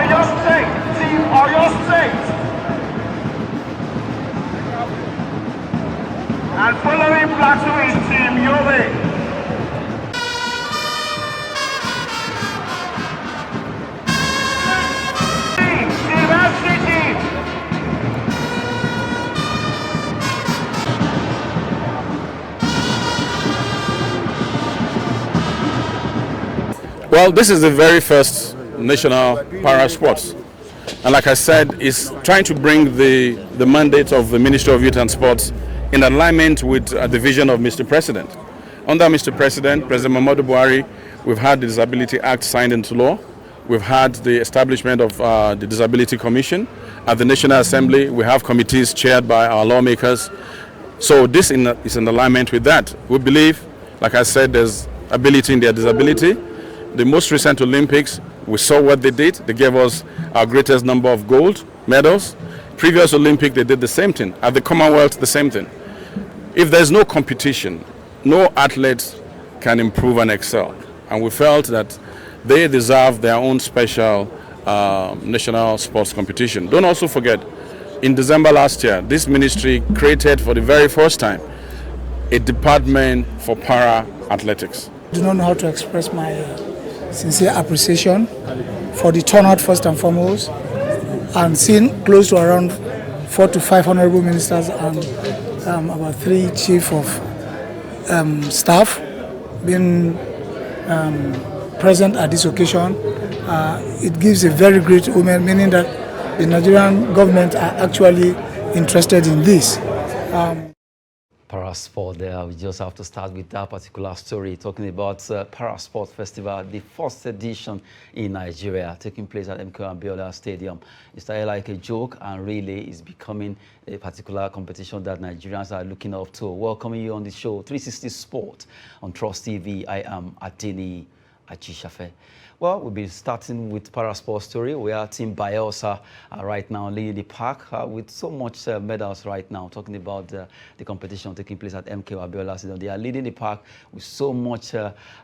Oyo State, Team Oyo State. And following platoon is Team Yobe. Team FCT. Well, this is the very first national para sports, and like I said, it's trying to bring the mandate of the Ministry of Youth and Sports in alignment with the vision of Mr. President. Under Mr. President, President Muhammadu Buhari, we've had the Disability Act signed into law. We've had the establishment of the Disability Commission. At the National Assembly, we have committees chaired by our lawmakers. So this is in alignment with that. We believe, like I said, there's ability in their disability. The most recent Olympics, we saw what they did. They gave us our greatest number of gold medals. Previous Olympic, they did the same thing. At the Commonwealth, the same thing. If there's no competition, no athletes can improve and excel. And we felt that they deserve their own special national sports competition. Don't also forget, in December last year, this ministry created for the very first time a department for para athletics. I do not know how to express my sincere appreciation for the turnout first and foremost, and seeing close to around 4 to 5 honorable ministers and about 3 chief of staff being present at this occasion. It gives a very great woman, meaning that the Nigerian government are actually interested in this. Parasport there, we just have to start with that particular story, talking about Parasport Festival, the first edition in Nigeria, taking place at MK Abiola Stadium. It started like a joke and really is becoming a particular competition that Nigerians are looking up to. Welcoming you on the show, 360 Sport on Trust TV. I am Atini Achishafe. Well, we'll be starting with Parasport story. We are Team Bayelsa right now leading the pack with so much medals right now, talking about the competition taking place at MK Abiola Stadium. They are leading the pack with so much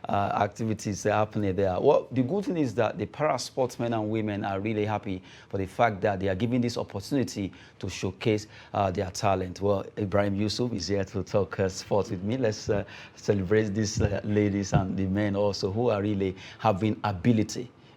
activities happening there. Well, the good thing is that the para sportsmen and women are really happy for the fact that they are given this opportunity to showcase their talent. Well, Ibrahim Yusuf is here to talk sports with me. Let's celebrate these ladies and the men also who are really having ability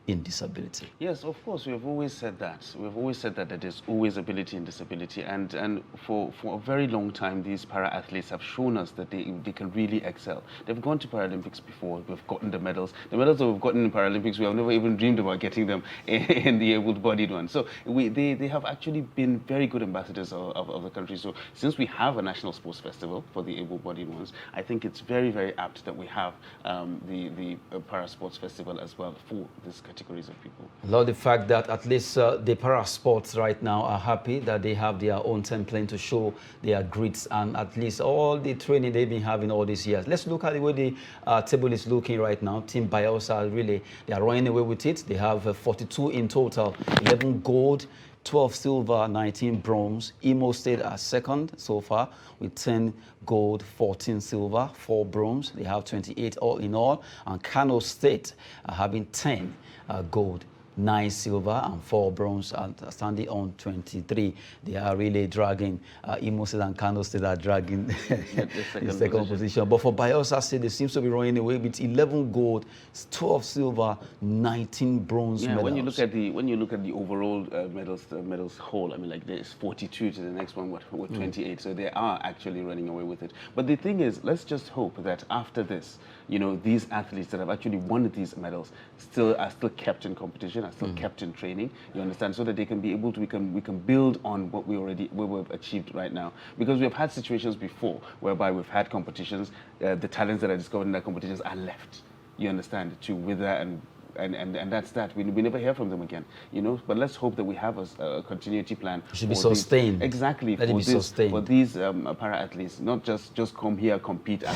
in disability. Yes, of course, we have always said that. We've always said that there's always ability in disability, and for a very long time, these para-athletes have shown us that they can really excel. They've gone to Paralympics before, we've gotten the medals. The medals that we've gotten in Paralympics, we have never even dreamed about getting them in the able-bodied one. So they have actually been very good ambassadors of the country. So since we have a national sports festival for the able-bodied ones, I think it's very, very apt that we have the para-sports festival as well for this categories of people. I love the fact that at least the para sports right now are happy that they have their own template to show their grits and at least all the training they've been having all these years. Let's look at the way the table is looking right now. Team Bayelsa, really, they are running away with it. They have 42 in total, 11 gold, 12 silver, 19 bronze. Imo State are second so far with 10 gold, 14 silver, 4 bronze. They have 28 all in all. And Kano State are having 10 gold, 9 silver and 4 bronze, and standing on 23. They are really dragging. Imo State and Kano State are dragging the second position. But for Bayelsa State, they seem to be running away with 11 gold, 12 silver, 19 bronze medals. When you look at the overall medals whole, I mean, like there's 42 to the next one, what 28. So they are actually running away with it. But the thing is, let's just hope that after this, you know, these athletes that have actually won these medals are still kept in competition, are still kept in training. You understand, so that they can be able to, we can build on what we've achieved right now. Because we've had situations before whereby we've had competitions, the talents that are discovered in that competitions are left. You understand, to wither and that's that. We never hear from them again, you know. But let's hope that we have a continuity plan. It should be sustained. Exactly. Let it be sustained. For these para-athletes, not just come here, compete, and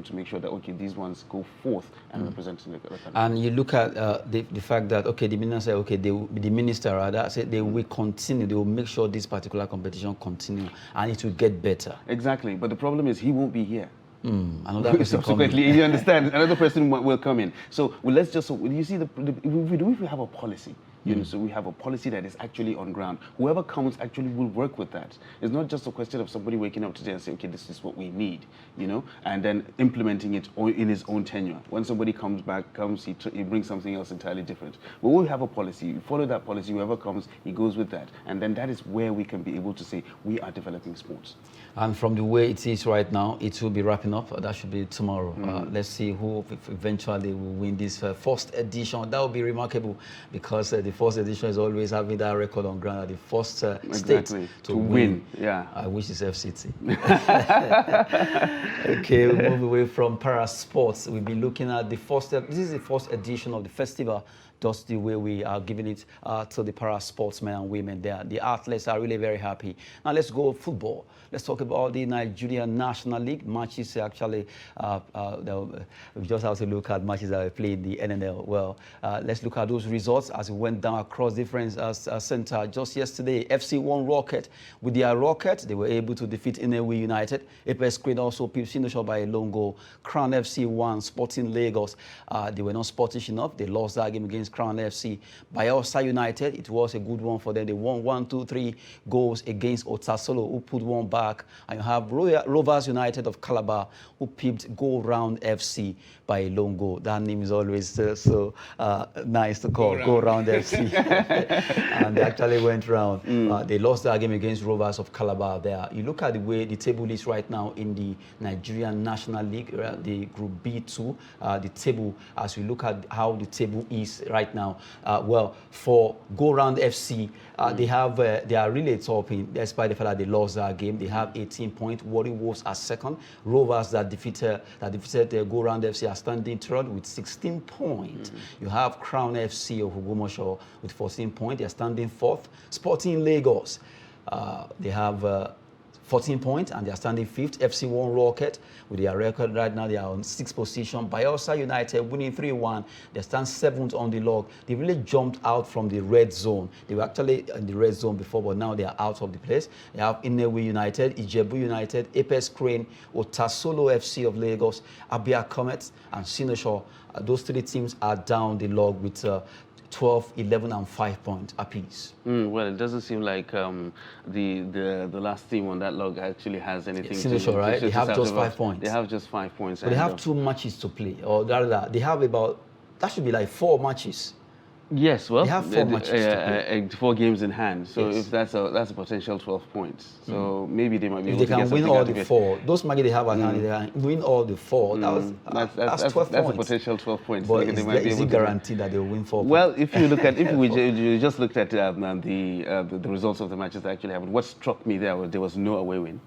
to make sure that, okay, these ones go forth and represent the country. And you look at the fact that, okay, the minister said, okay, the minister rather said they will continue, they will make sure this particular competition continue and it will get better. Exactly. But the problem is he won't be here. Another person subsequently, you understand, another person will come in. So let's just, you see, if we have a policy, you know, so we have a policy that is actually on ground. Whoever comes actually will work with that. It's not just a question of somebody waking up today and saying, okay, this is what we need, you know, and then implementing it in his own tenure. When somebody comes back, he brings something else entirely different. But we have a policy. We follow that policy. Whoever comes, he goes with that. And then that is where we can be able to say we are developing sports. And from the way it is right now, it will be wrapping up. That should be tomorrow. Let's see who eventually will win this first edition. That will be remarkable because the first edition is always having that record on ground. The first state to win. Yeah. I wish it's FCT. Okay, we'll move away from para sports. We'll be looking at the first. This is the first edition of the festival. Just the way we are giving it to the para sportsmen and women there. The athletes are really very happy. Now let's go football. Let's talk about the Nigerian National League matches. Actually, we just have to look at matches that we played in the NNL. Well, let's look at those results as we went down across different centers. Just yesterday, FC1 Rocket, with their Rocket, they were able to defeat Inewi United. Apex Creed also pipped Sinosho by a lone goal. Crown FC won Sporting Lagos. They were not sportish enough. They lost that game against Crown FC. Bayelsa United, it was a good one for them. They won 1-2-3 goals against Otasolo, who put one back. And you have Rovers United of Calabar, who pipped Go Round FC by a lone goal. That name is always so nice to call, Go Round FC. And they actually went round. They lost that game against Rovers of Calabar there. You look at the way the table is right now in the Nigerian National League, the Group B2, the table, as we look at how the table is right now. Well, for Go Round FC, they are really topping, despite the fact that they lost that game. They have 18 points. Warri Wolves are second. Rovers that defeated Go Round FC are standing third with 16 points. You have Crown FC of Ogumosho with 14 points. They are standing fourth. Sporting Lagos, they have 14 points and they are standing fifth. FC1 Rocket, with their record right now, they are on 6th position. Bayelsa United winning 3-1. They stand 7th on the log. They really jumped out from the red zone. They were actually in the red zone before, but now they are out of the place. They have Inewi United, Ijebu United, Apex Crane, Otasolo FC of Lagos, Abia Comets, and Sinosho. Those three teams are down the log with 12, 11, and 5 points apiece. Well, it doesn't seem like the last team on that log actually has anything to do. Right? They have just 5 points. They have just 5 points. But they have 2 matches to play, or rather, they have about, that should be like 4 matches. Yes, well, they have 4 matches to play. 4 games in hand. So yes. If that's a potential 12 points. So maybe they might be if able they to can get win something all out of the it. 4, those matches they have at hand, they can win all the 4. That's 12 that's points. a potential 12 points. But is it guaranteed that they will win 4 points? Well, if you look at, if we just looked at the results of the matches that actually happened, what struck me there was no away win.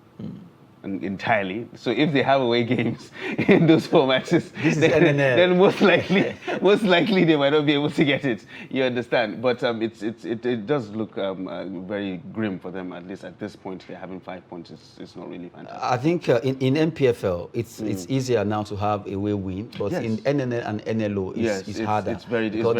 Entirely. So if they have away games in those 4 matches, then most likely they might not be able to get it. You understand? But it does look very grim for them. At least at this point, they're having 5 points. It's not really fantastic. I think in NPFL it's easier now to have away win, but yes. in NNL and NLO it's harder. It's very difficult.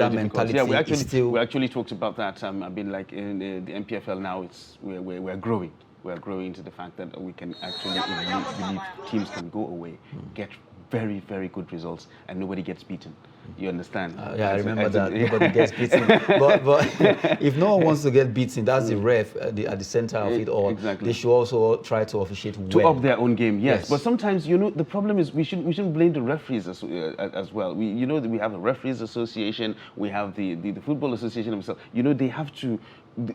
Yeah, we actually talked about that. I've been like in the NPFL now. We're growing. We're growing into the fact that we can actually believe teams can go away, get very, very good results, and nobody gets beaten. You understand? Yeah, I remember that. Nobody gets beaten. But if no one wants to get beaten, that's the ref at the center of it all. Exactly. They should also try to officiate to well. up their own game, yes. But sometimes, the problem is we shouldn't blame the referees as well. We have a referees association, we have the football association themselves. They have to.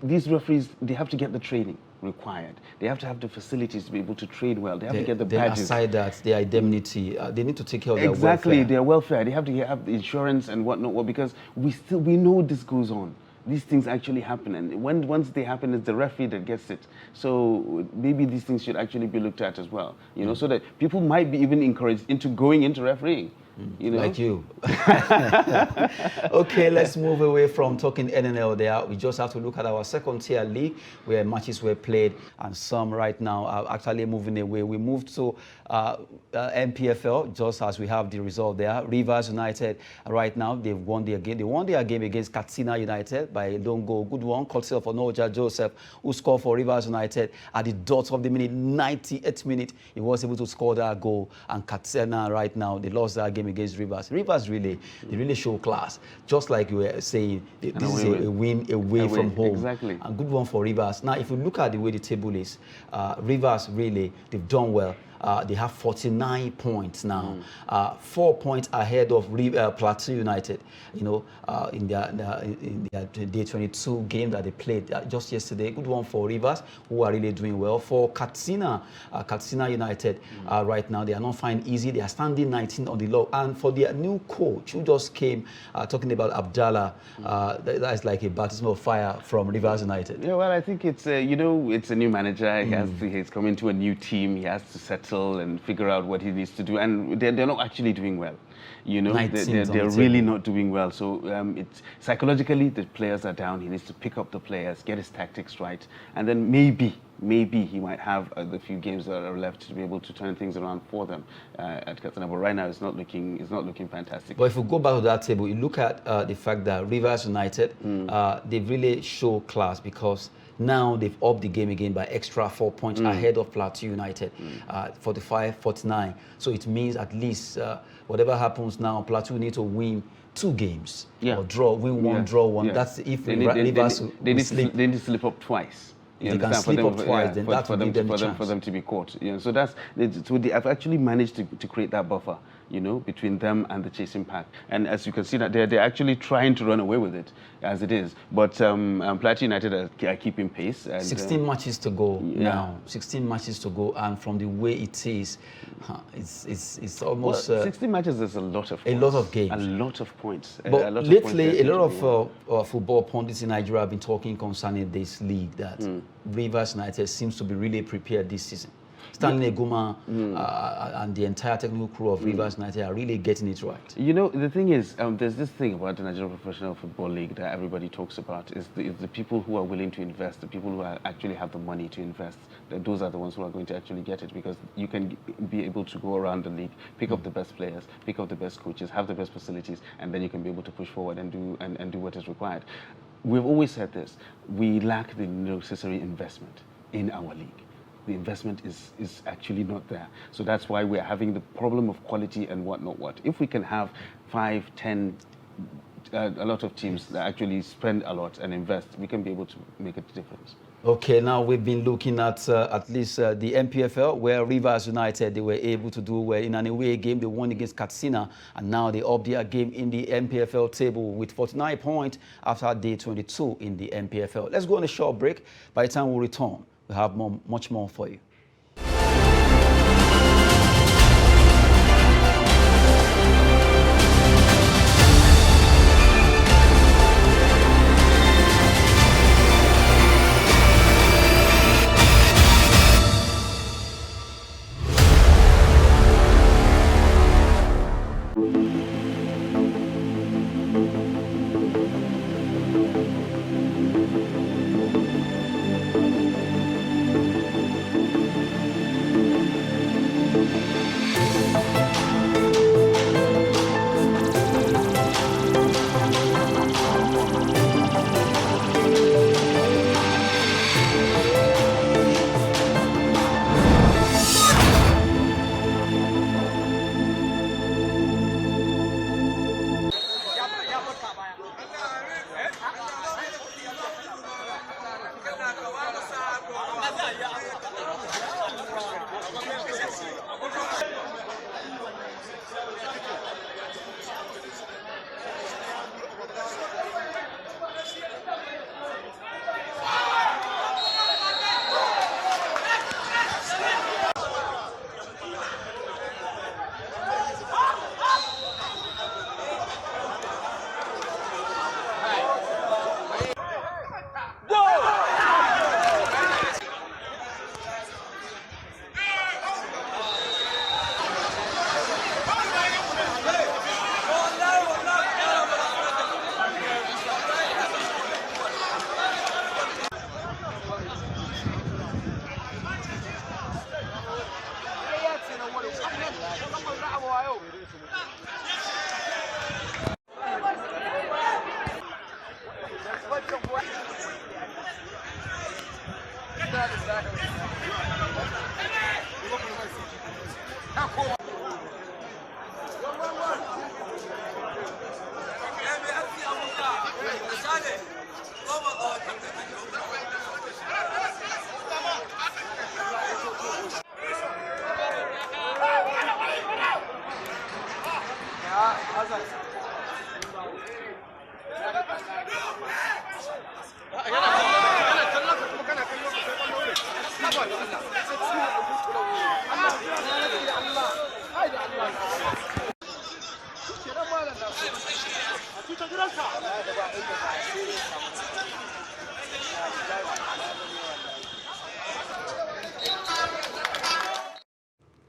These referees, they have to get the training required. They have to have the facilities to be able to train well. They have to get the badges. Aside that, their indemnity, they need to take care of their welfare. Exactly, their welfare. They have to have the insurance and whatnot, because we know this goes on. These things actually happen, and once they happen, it's the referee that gets it. So maybe these things should actually be looked at as well, so that people might be even encouraged into going into refereeing. You know? Like you. Okay, let's move away from talking NNL there. We just have to look at our second tier league where matches were played and some right now are actually moving away. We moved to MPFL just as we have the result there. Rivers United right now, they've won their game. They won their game against Katsina United by a lone goal. Good one, courtesy of Onoja Joseph, who scored for Rivers United at the dot of the minute, 98th minute. He was able to score that goal. And Katsina right now, they lost that game against Rivers. Rivers they really show class. Just like you were saying, this is a win away from home. Exactly. A good one for Rivers. Now, if you look at the way the table is, Rivers really, they've done well. They have 49 points now, 4 points ahead of Plateau United. You know, in their day 22 game that they played just yesterday. Good one for Rivers, who are really doing well. For Katsina United, right now they are not finding easy. They are standing 19 on the log. And for their new coach who just came, talking about Abdallah, that is like a baptism of fire from Rivers United. Yeah, well, I think it's it's a new manager. He's come into a new team. He has to settle and figure out what he needs to do, and they're not actually doing well. You know, they're really not doing well. So it's psychologically the players are down. He needs to pick up the players, get his tactics right, and then maybe he might have the few games that are left to be able to turn things around for them at Katsina. But right now, it's not looking fantastic. But if we go back to that table, you look at the fact that Rivers United, they really show class because now they've upped the game again by extra 4 points ahead of Plateau United, 45-49. So it means at least whatever happens now, Plateau need to win 2 games or win one, draw one. Yeah. That's if Rivers they need to slip up twice. They can slip up twice, then that will give them a chance. For them to be caught. You know, so I've actually managed to create that buffer, you know, between them and the chasing pack. And as you can see, that they're actually trying to run away with it as it is. But Plateau United are keeping pace. And, 16 matches to go now. 16 matches to go, and from the way it is, it's almost 16 matches is a lot of points. A lot of games. A lot of points. But lately, a lot of football pundits in Nigeria have been talking concerning this league that Rivers United seems to be really prepared this season. Stanley Eguma and the entire technical crew of Rivers United are really getting it right. You know, the thing is, there's this thing about the Nigerian Professional Football League that everybody talks about is the people who are willing to invest, the people who actually have the money to invest. Those are the ones who are going to actually get it, because you can be able to go around the league, pick up the best players, pick up the best coaches, have the best facilities, and then you can be able to push forward and do what is required. We've always said this: we lack the necessary investment in our league. The investment is actually not there. So that's why we're having the problem of quality and what. If we can have 5, 10, a lot of teams that actually spend a lot and invest, we can be able to make a difference. Okay, now we've been looking at least the MPFL, where Rivers United, they were able to do well in an away game. They won against Katsina, and now they up their game in the MPFL table with 49 points after day 22 in the MPFL. Let's go on a short break. By the time we return, we have much more for you.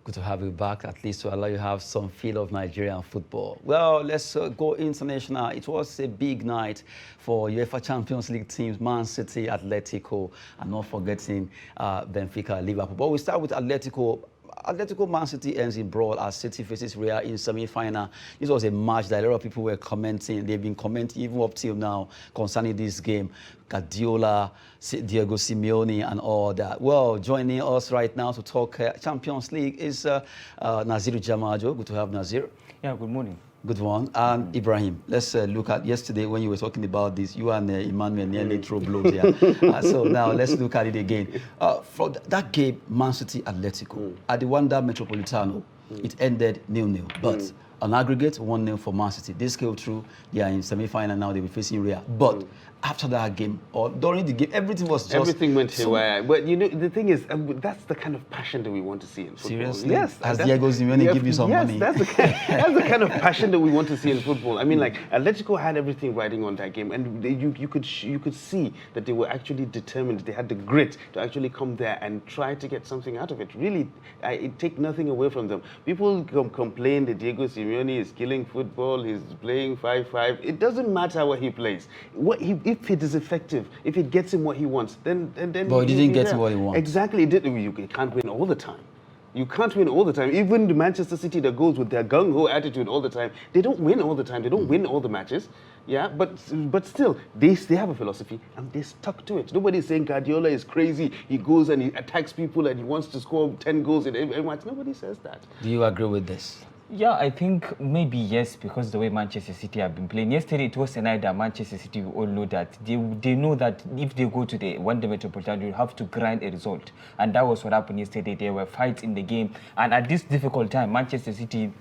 Good to have you back, at least to allow you to have some feel of Nigerian football. Well, let's go international. It was a big night for UEFA Champions League teams, Man City, Atletico, and not forgetting Benfica, Liverpool. But we start with Atletico. Atletico Man City ends in brawl as City faces Real in semi-final. This was a match that a lot of people were commenting. They've been commenting even up till now concerning this game. Guardiola, Diego Simeone and all that. Well, joining us right now to talk Champions League is Nazir Jamajo. Good to have Nazir. Yeah, good morning. Good one. And Ibrahim, let's look at yesterday when you were talking about this. You and Emmanuel nearly threw blows here. So now let's look at it again. For that game, Man City Atletico, at the Wanda Metropolitano, it ended 0-0. But on aggregate, 1-0 for Man City. They scaled through. They are in semi-final now. They'll be facing Real. But after that game, or during the game, everything was just... Everything went haywire. But, you know, the thing is, that's the kind of passion that we want to see in football. Seriously? Yes. Has Diego Simeone give you some money? Yes, that's the kind of passion that we want to see in football. I mean, like, Atletico had everything riding on that game, and you could see that they were actually determined. They had the grit to actually come there and try to get something out of it. Really, it take nothing away from them. People complain that Diego Simeone is killing football, he's playing 5-5. It doesn't matter what he plays. If it is effective, if it gets him what he wants, then But he didn't get him what he wants. Exactly. You can't win all the time. You can't win all the time. Even the Manchester City that goes with their gung-ho attitude all the time, they don't win all the time. They don't win all the matches. Yeah, but still, they have a philosophy and they stuck to it. Nobody's saying Guardiola is crazy. He goes and he attacks people and he wants to score 10 goals in every match. Nobody says that. Do you agree with this? Yeah, I think maybe yes, because the way Manchester City have been playing. Yesterday, it was a night that Manchester City, we all know that. They know that if they go to the Wanda Metropolitano, you have to grind a result. And that was what happened yesterday. There were fights in the game. And at this difficult time, Manchester City,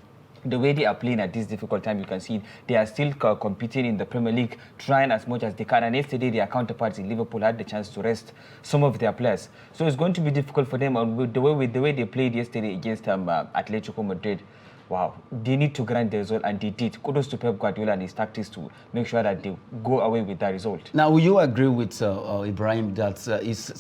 the way they are playing at this difficult time, you can see they are still competing in the Premier League, trying as much as they can. And yesterday, their counterparts in Liverpool had the chance to rest some of their players. So it's going to be difficult for them. And with the way they played yesterday against Atletico Madrid, wow, they need to grind the result, and they did. Kudos to Pep Guardiola and his tactics to make sure that they go away with that result. Now, will you agree with Ibrahim that he's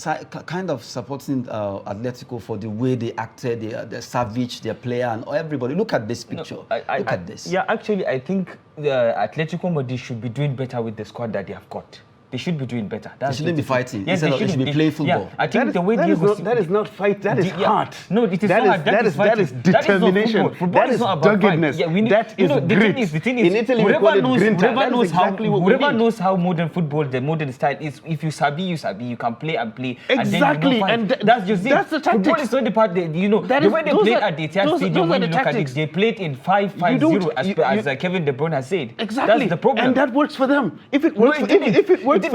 kind of supporting Atletico for the way they acted, the savage, their player, and everybody? Look at this picture. Look at this. Yeah, actually, I think the Atletico Madrid should be doing better with the squad that they have got. They should be doing better. They shouldn't be fighting. Yes, they should be playing football. Yeah, I think the way that is not fight. That is heart. No, it is not heart. That is determination. Football is not about doggedness. Yeah, that is grit. The thing is, in Italy, we call it grinta. Whoever knows how modern football, the modern style is, if you sabi, you can play and play. Exactly, and that's just it. That's the tactics. Football is not the part that, the way they played at the Etihad Stadium, when you look at it, they played in 5-5-0, as Kevin De Bruyne has said. Exactly. That's the problem. And that works for them. If it works for them, now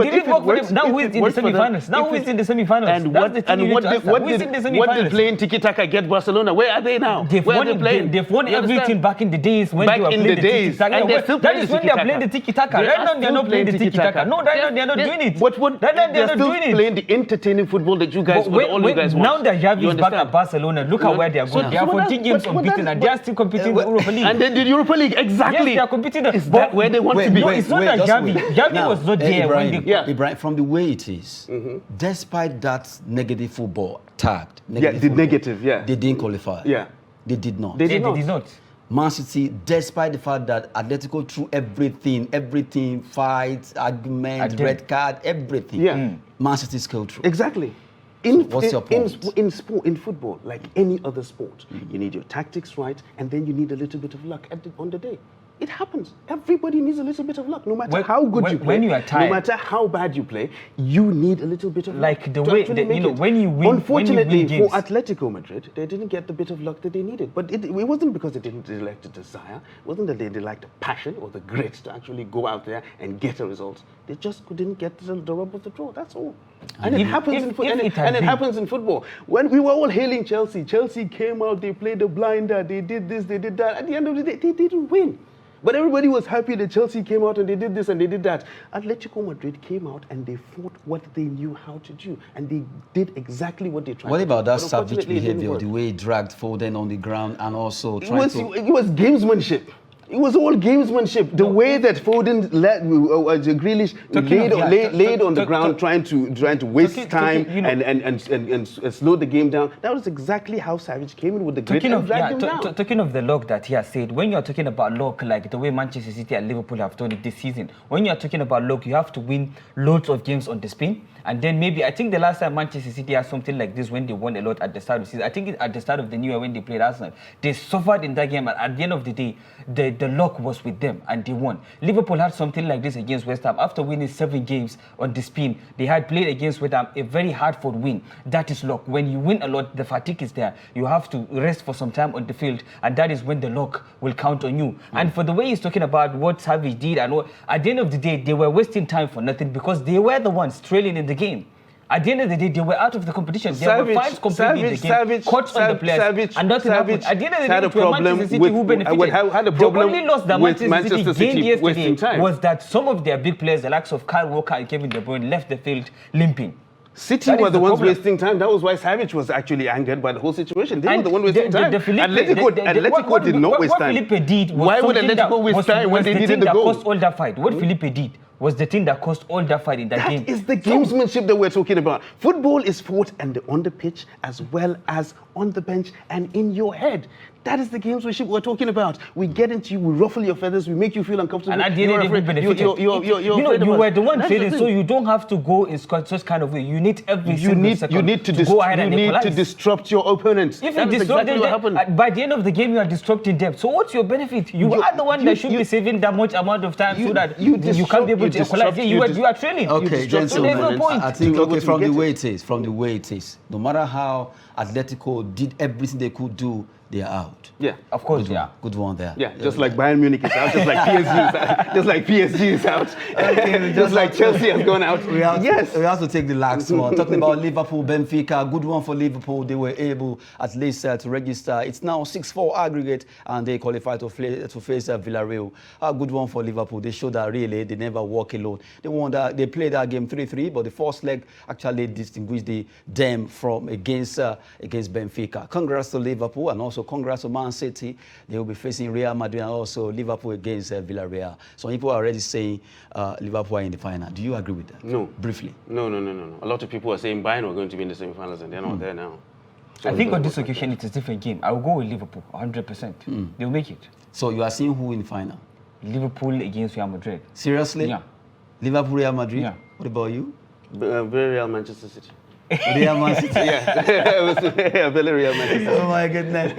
who is in the semi-finals? Now who is in the semi-finals? And what did playing tiki-taka get Barcelona? Where are they now? They've won everything back in the days when they were playing the tiki-taka. That is when they are playing the tiki-taka. Right now they are not playing the tiki-taka. No, right now they are not doing it. Right now they are not doing it. Playing the entertaining football that you guys want. Now that Xavi is back at Barcelona, look at where they are going. They are 14 games unbeaten and they are still competing in the Europa League. And then the Europa League, exactly. Yes, they are competing. Is that where they want to be? No, it's not that Xavi was not there when they... Ibrahim, from the way it is, despite that negative football tagged, they didn't qualify. Yeah. They did not. They did not. Man City, despite the fact that Atletico threw everything, fights, arguments, red card, everything. Yeah. Man City scaled through. Exactly. What's your point? In football, like any other sport, you need your tactics right, and then you need a little bit of luck on the day. It happens. Everybody needs a little bit of luck. No matter how good you play, when you are tired, no matter how bad you play, you need a little bit of luck. Like the way that, when you win. Unfortunately, when you win for Atletico Madrid, they didn't get the bit of luck that they needed. But it wasn't because they lacked the desire. It wasn't that they lacked the passion or the grit to actually go out there and get a result. They just couldn't get the rub of the draw. That's all. And it happens in football. When we were all hailing Chelsea came out, they played the blinder, they did this, they did that. At the end of the day, they didn't win. But everybody was happy that Chelsea came out and they did this and they did that. Atletico Madrid came out and they fought what they knew how to do. And they did exactly what they tried What to about do. that But savage unfortunately, it didn't behavior, work. the way he dragged Foden on the ground and also It trying was, to... it was gamesmanship. It was all gamesmanship. The way that Foden Grealish laid on the ground trying to waste time and slow the game down. That was exactly how Savage came in with the grit and dragged him down. Talking of the luck that he has said, when you're talking about luck, like the way Manchester City and Liverpool have done it this season, when you're talking about luck, you have to win loads of games on the spin. And then maybe, I think the last time Manchester City had something like this when they won a lot at the start of the season, I think at the start of the new year when they played Arsenal, they suffered in that game, and at the end of the day, the luck was with them and they won. Liverpool had something like this against West Ham. After winning 7 games on the spin, they had played against West Ham a very hard-fought win. That is luck. When you win a lot, the fatigue is there. You have to rest for some time on the field, and that is when the luck will count on you. And for the way he's talking about what Savage did, and what, at the end of the day, they were wasting time for nothing because they were the ones trailing in the game. At the end of the day, they were out of the competition. There were fouls completely in the game, cuts on the players, and nothing happened. At the end of the day, it was Manchester City who benefited. The only loss that Manchester City gained yesterday was that some of their big players, the likes of Kyle Walker and Kevin De Bruyne, left the field limping. City were the ones wasting time. That was why Savage was actually angered by the whole situation. They were the one wasting time. Atletico did not waste time. What Felipe did was why would Atletico waste time when they needed the goal? That caused all that fight. What Felipe did was the thing that caused all that fight in that game. That is the gamesmanship that we're talking about. Football is fought on the pitch as well as on the bench and in your head. That is the gamesmanship we're talking about. We get into you, we ruffle your feathers, we make you feel uncomfortable. And at the end of the day, who benefited? You were the one failing, so you don't have to go in such kind of way. You need every single second to go ahead and equalize. You need to disrupt your opponent. If you disrupt them, by the end of the game, you are disrupting them. So what's your benefit? You are the one that should be saving that much amount of time so that you can't be able to equalize. You are trailing. Okay, gentlemen, no point. I think from the way it is, no matter how Atletico did everything they could do, they are out. Yeah, of course. Good one there. Yeah, just like Bayern Munich is out, just like PSG is out, just like PSG is out, just like Chelsea has gone out. We have to take the last one. Talking about Liverpool, Benfica, good one for Liverpool. They were able at least to register. It's now 6-4 aggregate, and they qualified to face Villarreal. A good one for Liverpool. They showed that really they never walk alone. They played that game 3-3, but the first leg actually distinguished them from against Benfica. Congrats to Liverpool, and also congrats to Man City. They will be facing Real Madrid and also Liverpool against Villarreal. Some people are already saying Liverpool are in the final. Do you agree with that? No. Briefly. No. A lot of people are saying Bayern are going to be in the semi-finals and they're not there now. So I think on this occasion it's a different game. I will go with Liverpool 100%. They'll make it. So you are seeing who in the final? Liverpool against Real Madrid. Seriously? Yeah. Liverpool, Real Madrid? Yeah. What about you? Real Manchester City. Real Man City. Yeah, Real Manchester. Oh my goodness.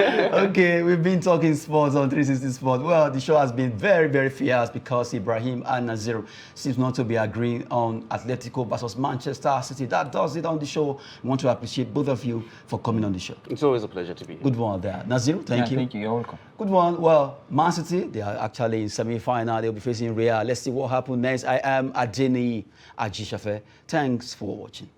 Okay, we've been talking sports on 360 Sports. Well, the show has been very, very fierce because Ibrahim and Nazir seems not to be agreeing on Atletico versus Manchester City. That does it on the show. We want to appreciate both of you for coming on the show. It's always a pleasure to be here. Good one there. Nazir, thank you. Thank you. You're welcome. Good one. Well, Man City, they are actually in semi-final. They'll be facing Real. Let's see what happens next. I am Adeni Ajishafe. Thanks for watching.